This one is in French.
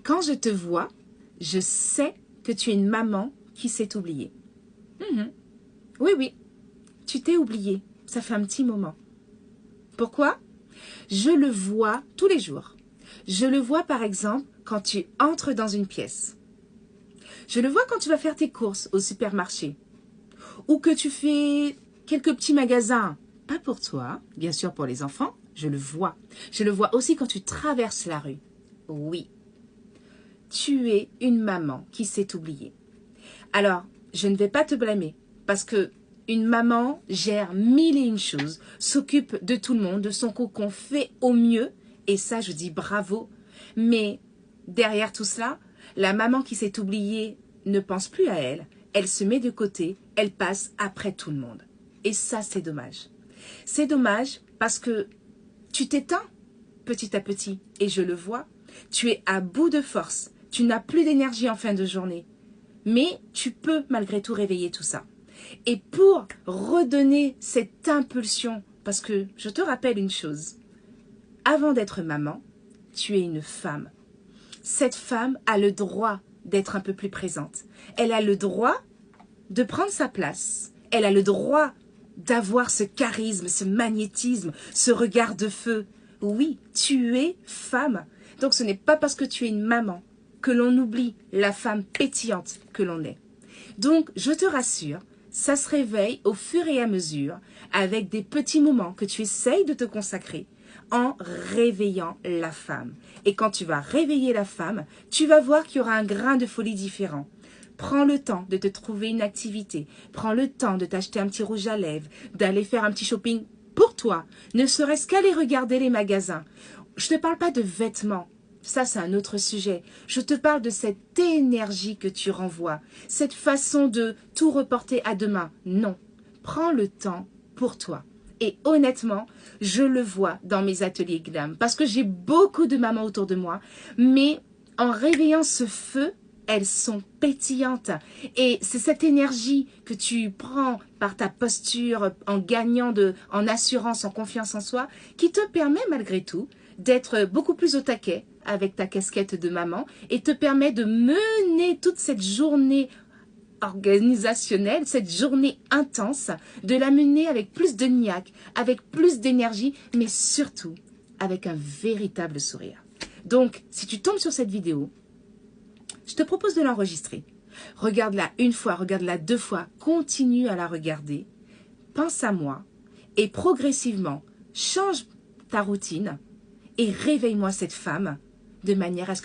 Quand je te vois, je sais que tu es une maman qui s'est oubliée. Oui, oui, tu t'es oubliée. Ça fait un petit moment. Pourquoi? Je le vois tous les jours. Je le vois par exemple quand tu entres dans une pièce. Je le vois quand tu vas faire tes courses au supermarché. Ou que tu fais quelques petits magasins. Pas pour toi, bien sûr pour les enfants. Je le vois. Je le vois aussi quand tu traverses la rue. Oui, tu es une maman qui s'est oubliée. Alors, je ne vais pas te blâmer parce que une maman gère mille et une choses, s'occupe de tout le monde, de son cocon, fait au mieux. Et ça, je dis bravo. Mais derrière tout cela, la maman qui s'est oubliée ne pense plus à elle. Elle se met de côté, elle passe après tout le monde. Et ça, c'est dommage. C'est dommage parce que tu t'éteins petit à petit. Et je le vois, tu es à bout de force. Tu n'as plus d'énergie en fin de journée. Mais tu peux malgré tout réveiller tout ça. Et pour redonner cette impulsion, parce que je te rappelle une chose, avant d'être maman, tu es une femme. Cette femme a le droit d'être un peu plus présente. Elle a le droit de prendre sa place. Elle a le droit d'avoir ce charisme, ce magnétisme, ce regard de feu. Oui, tu es femme. Donc ce n'est pas parce que tu es une maman que l'on oublie la femme pétillante que l'on est. Donc, je te rassure, ça se réveille au fur et à mesure avec des petits moments que tu essayes de te consacrer en réveillant la femme. Et quand tu vas réveiller la femme, tu vas voir qu'il y aura un grain de folie différent. Prends le temps de te trouver une activité. Prends le temps de t'acheter un petit rouge à lèvres, d'aller faire un petit shopping pour toi. Ne serait-ce qu'aller regarder les magasins. Je ne te parle pas de vêtements. Ça, c'est un autre sujet. Je te parle de cette énergie que tu renvoies, cette façon de tout reporter à demain. Non, prends le temps pour toi. Et honnêtement, je le vois dans mes ateliers glam, parce que j'ai beaucoup de mamans autour de moi, mais en réveillant ce feu, elles sont pétillantes. Et c'est cette énergie que tu prends par ta posture, en gagnant en assurance, en confiance en soi, qui te permet malgré tout d'être beaucoup plus au taquet avec ta casquette de maman et te permet de mener toute cette journée organisationnelle, cette journée intense, de la mener avec plus de niaque, avec plus d'énergie, mais surtout avec un véritable sourire. Donc, si tu tombes sur cette vidéo, je te propose de l'enregistrer. Regarde-la une fois, regarde-la deux fois, continue à la regarder, pense à moi et progressivement, change ta routine et réveille-moi cette femme de manière à ce que